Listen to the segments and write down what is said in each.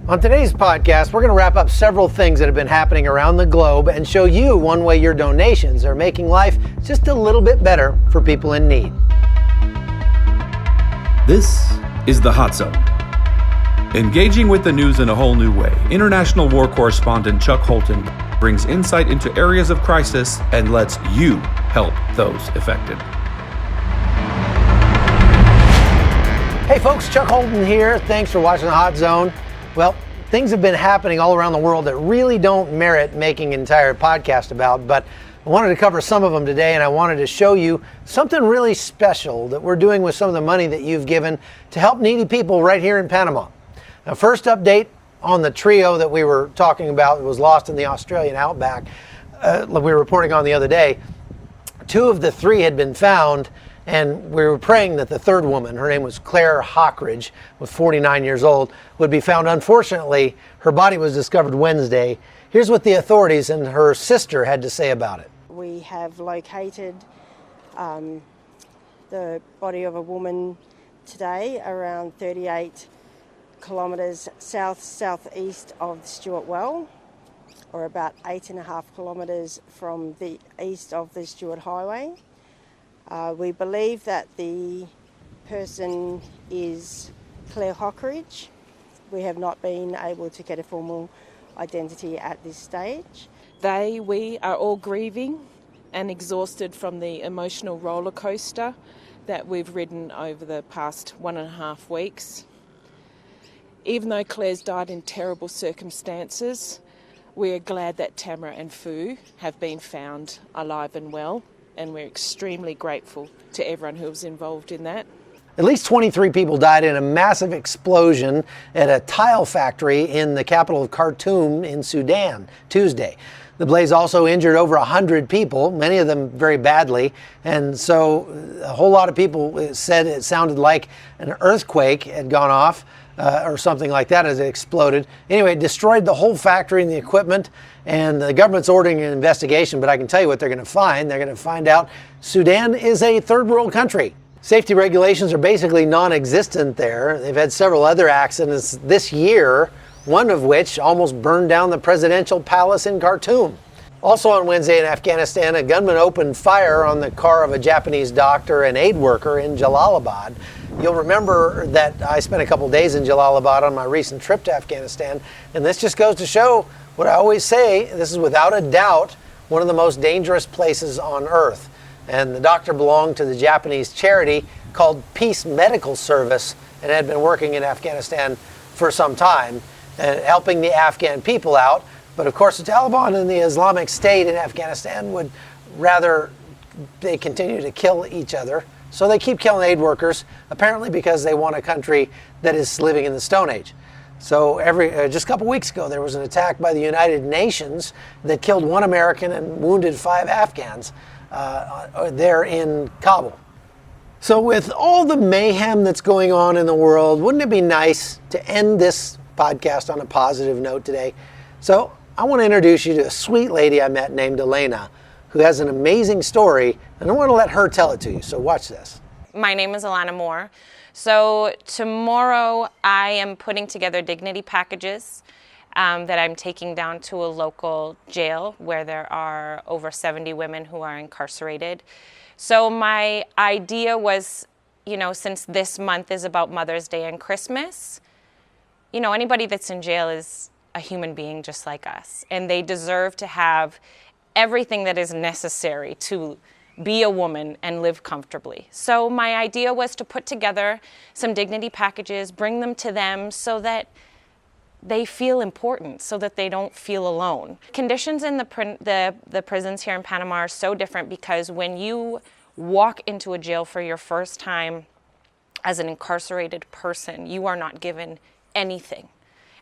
On today's podcast, we're going to wrap up several things that have been happening around the globe and show you one way your donations are making life just a little bit better for people in need. This is the Hot Zone. Engaging with the news in a whole new way, international war correspondent Chuck Holton brings insight into areas of crisis and lets you help those affected. Hey folks, Chuck Holton here. Thanks for watching the Hot Zone. Well, things have been happening all around the world that really don't merit making an entire podcast about, but I wanted to cover some of them today, and I wanted to show you something really special that we're doing with some of the money that you've given to help needy people right here in Panama. Now, first update on the trio that we were talking about that was lost in the Australian Outback, we were reporting on the other day. 2 of the 3 had been found, and we were praying that the third woman, her name was Claire Hockridge, was 49 years old, would be found. Unfortunately, her body was discovered Wednesday. Here's what the authorities and her sister had to say about it. We have located the body of a woman today around 38 kilometres south-southeast of Stewart Well, or about 8.5 kilometres from the east of the Stewart Highway. We believe that the person is Claire Hockridge. We have not been able to get a formal identity at this stage. We are all grieving and exhausted from the emotional roller coaster that we've ridden over the past 1.5 weeks. Even though Claire's died in terrible circumstances, we are glad that Tamara and Fu have been found alive and well, and we're extremely grateful to everyone who was involved in that. At least 23 people died in a massive explosion at a tile factory in the capital of Khartoum in Sudan Tuesday. The blaze also injured over 100 people, many of them very badly, and so a whole lot of people said it sounded like an earthquake had gone off or something like that as it exploded. Anyway, it destroyed the whole factory and the equipment, and the government's ordering an investigation, but I can tell you what they're going to find. They're going to find out Sudan is a third world country. Safety regulations are basically non-existent there. They've had several other accidents this year, one of which almost burned down the presidential palace in Khartoum. Also on Wednesday in Afghanistan, a gunman opened fire on the car of a Japanese doctor and aid worker in Jalalabad. You'll remember that I spent a couple days in Jalalabad on my recent trip to Afghanistan, and this just goes to show what I always say, this is without a doubt one of the most dangerous places on earth. And the doctor belonged to the Japanese charity called Peace Medical Service and had been working in Afghanistan for some time, helping the Afghan people out. But of course, the Taliban and the Islamic State in Afghanistan would rather they continue to kill each other. So they keep killing aid workers, apparently because they want a country that is living in the Stone Age. So just a couple weeks ago, there was an attack by the United Nations that killed 1 American and wounded 5 Afghans there in Kabul. So with all the mayhem that's going on in the world, wouldn't it be nice to end this podcast on a positive note today? So I want to introduce you to a sweet lady I met named Alana, who has an amazing story, and I want to let her tell it to you. So watch this. My name is Alana Moor. So tomorrow I am putting together dignity packages that I'm taking down to a local jail where there are over 70 women who are incarcerated. So my idea was, since this month is about Mother's Day and Christmas, anybody that's in jail is a human being just like us, and they deserve to have everything that is necessary to be a woman and live comfortably. So my idea was to put together some dignity packages, bring them to them so that they feel important, so that they don't feel alone. Conditions in the prisons here in Panama are so different because when you walk into a jail for your first time as an incarcerated person, you are not given anything.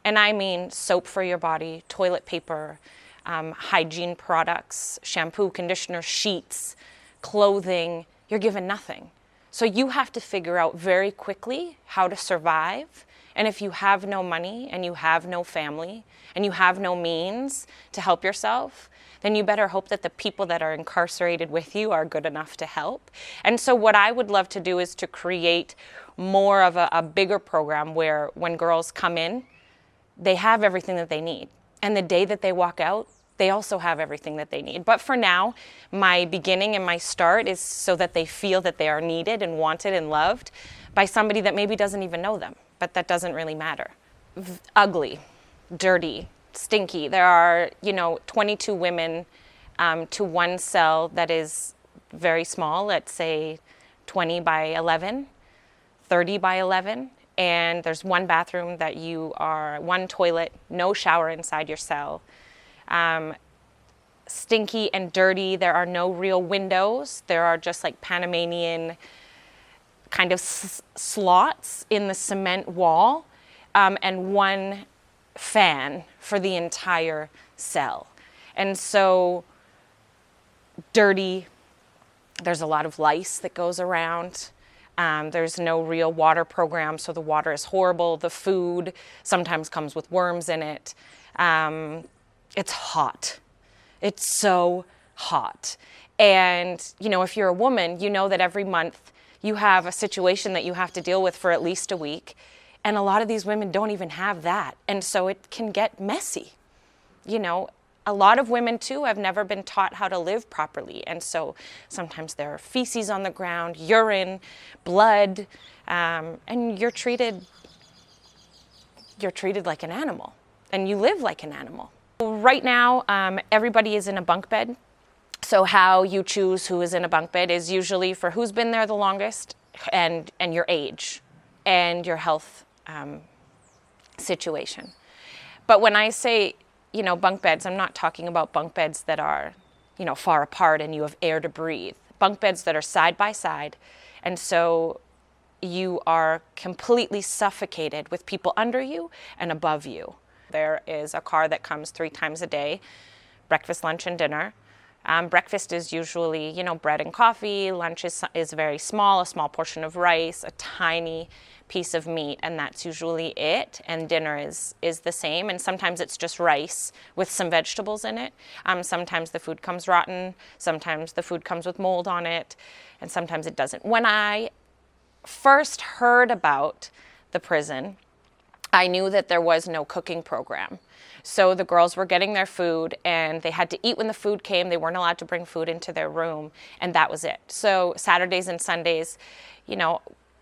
And I mean soap for your body, toilet paper, hygiene products, shampoo, conditioner, sheets, clothing. You're given nothing. So you have to figure out very quickly how to survive. And if you have no money and you have no family and you have no means to help yourself, then you better hope that the people that are incarcerated with you are good enough to help. And so what I would love to do is to create more of a bigger program where when girls come in, they have everything that they need. And the day that they walk out, they also have everything that they need. But for now, my beginning and my start is so that they feel that they are needed and wanted and loved by somebody that maybe doesn't even know them, but that doesn't really matter. Ugly, dirty, stinky. There are, 22 women to one cell that is very small, let's say 20 by 11, 30 by 11. And there's one bathroom one toilet, no shower inside your cell. Stinky and dirty. There are no real windows. There are just like Panamanian kind of slots in the cement wall, and one fan for the entire cell. And so dirty, there's a lot of lice that goes around. There's no real water program, so the water is horrible. The food sometimes comes with worms in it. It's hot. It's so hot. And, if you're a woman, you know that every month you have a situation that you have to deal with for at least a week. And a lot of these women don't even have that. And so it can get messy. A lot of women, too, have never been taught how to live properly. And so sometimes there are feces on the ground, urine, blood, and you're treated like an animal, and you live like an animal. Right now, everybody is in a bunk bed. So how you choose who is in a bunk bed is usually for who's been there the longest and your age and your health situation. But when I say, bunk beds, I'm not talking about bunk beds that are, far apart and you have air to breathe. Bunk beds that are side by side. And so you are completely suffocated with people under you and above you. There is a car that comes 3 times a day, breakfast, lunch, and dinner. Breakfast is usually, bread and coffee. Lunch is very small, a small portion of rice, a tiny piece of meat, and that's usually it. And dinner is the same, and sometimes it's just rice with some vegetables in it. Sometimes the food comes rotten, sometimes the food comes with mold on it, and sometimes it doesn't. When I first heard about the prison, I knew that there was no cooking program. So the girls were getting their food and they had to eat when the food came. They weren't allowed to bring food into their room, and that was it. So Saturdays and Sundays,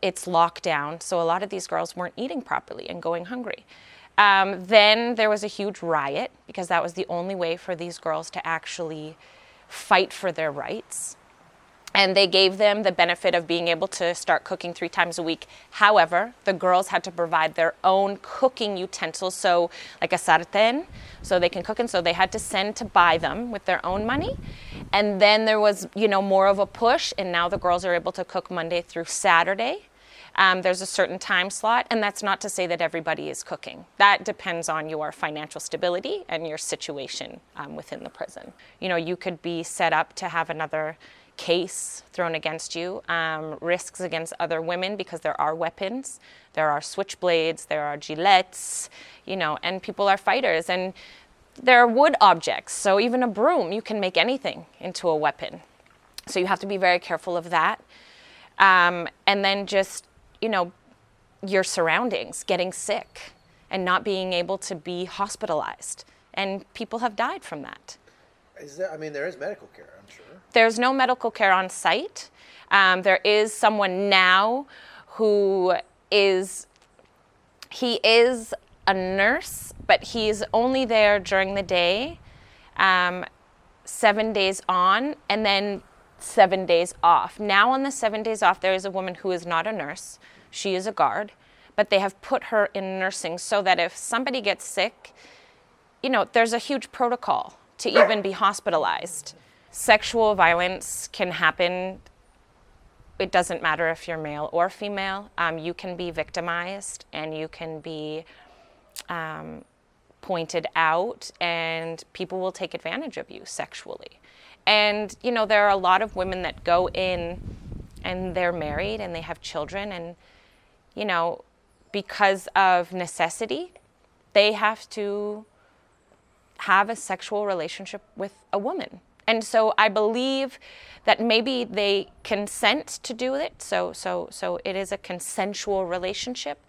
it's lockdown. So a lot of these girls weren't eating properly and going hungry. Then there was a huge riot because that was the only way for these girls to actually fight for their rights. And they gave them the benefit of being able to start cooking 3 times a week. However, the girls had to provide their own cooking utensils, so like a sartén, so they can cook, and so they had to send to buy them with their own money. And then there was, more of a push, and now the girls are able to cook Monday through Saturday. There's a certain time slot, and that's not to say that everybody is cooking. That depends on your financial stability and your situation within the prison. You could be set up to have another case thrown against you, risks against other women because there are weapons, there are switchblades, there are gillettes, and people are fighters, and there are wood objects. So even a broom, you can make anything into a weapon. So you have to be very careful of that. And then just, your surroundings, getting sick and not being able to be hospitalized. And people have died from that. There is medical care, I'm sure. There's no medical care on site. There is someone now who is a nurse, but he's only there during the day, 7 days on, and then 7 days off. Now on the 7 days off, there is a woman who is not a nurse. She is a guard, but they have put her in nursing so that if somebody gets sick, there's a huge protocol to even be hospitalized. Sexual violence can happen. It doesn't matter if you're male or female. You can be victimized and you can be pointed out, and people will take advantage of you sexually. And, there are a lot of women that go in and they're married and they have children, and, because of necessity, they have to have a sexual relationship with a woman. And so I believe that maybe they consent to do it. So it is a consensual relationship,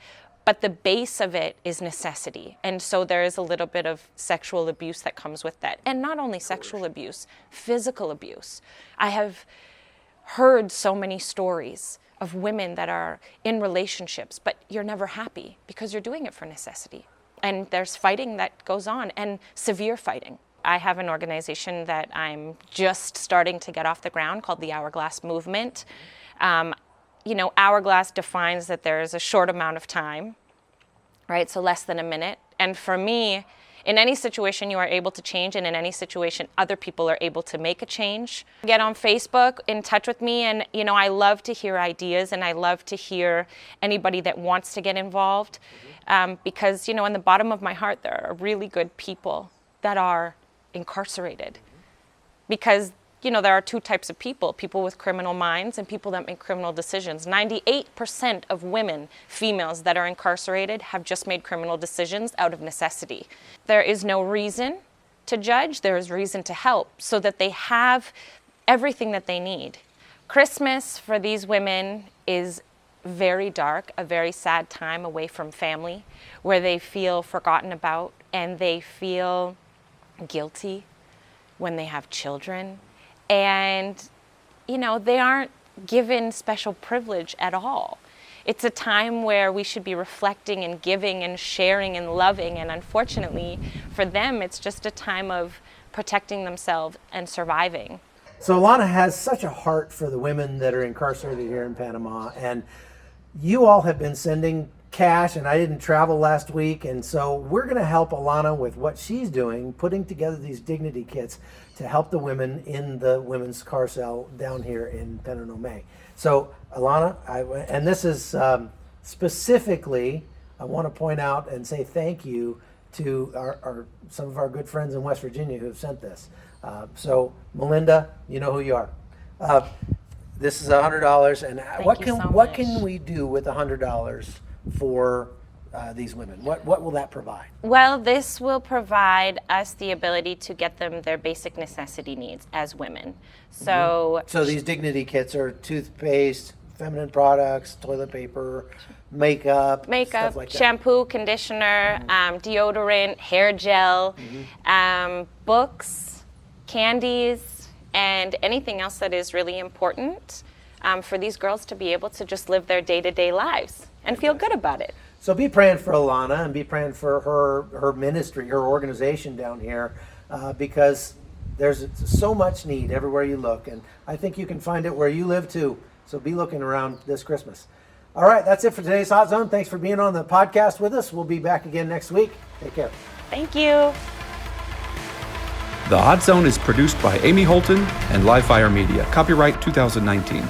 But the base of it is necessity. And so there is a little bit of sexual abuse that comes with that. And not only sexual abuse, physical abuse. I have heard so many stories of women that are in relationships, but you're never happy because you're doing it for necessity. And there's fighting that goes on, and severe fighting. I have an organization that I'm just starting to get off the ground called the Hourglass Movement. Hourglass defines that there is a short amount of time, right? So less than a minute. And for me, in any situation you are able to change, and in any situation other people are able to make a change. Get on Facebook, in touch with me, and I love to hear ideas, and I love to hear anybody that wants to get involved, because in the bottom of my heart there are really good people that are incarcerated, because there are two types of people with criminal minds and people that make criminal decisions. 98% of women, females that are incarcerated have just made criminal decisions out of necessity. There is no reason to judge, there is reason to help so that they have everything that they need. Christmas for these women is very dark, a very sad time away from family, where they feel forgotten about and they feel guilty when they have children. And, they aren't given special privilege at all. It's a time where we should be reflecting and giving and sharing and loving. And unfortunately, for them, it's just a time of protecting themselves and surviving. So Alana has such a heart for the women that are incarcerated here in Panama. And you all have been sending cash, and I didn't travel last week. And so we're going to help Alana with what she's doing, putting together these dignity kits to help the women in the women's car cell down here in Panama. So Alana, and this is specifically, I want to point out and say thank you to some of our good friends in West Virginia who have sent this. So Melinda, you know who you are. This is $100, and what can we do with $100 for these women? What will that provide? Well, this will provide us the ability to get them their basic necessity needs as women. So these dignity kits are toothpaste, feminine products, toilet paper, makeup, stuff like that. Shampoo, conditioner, deodorant, hair gel, books, candies, and anything else that is really important for these girls to be able to just live their day-to-day lives and feel good about it. So be praying for Alana and be praying for her ministry, her organization down here, because there's so much need everywhere you look, and I think you can find it where you live too. So be looking around this Christmas. All right, that's it for today's Hot Zone. Thanks for being on the podcast with us. We'll be back again next week. Take care. Thank you. The Hot Zone is produced by Amy Holton and Livefire Media. Copyright 2019.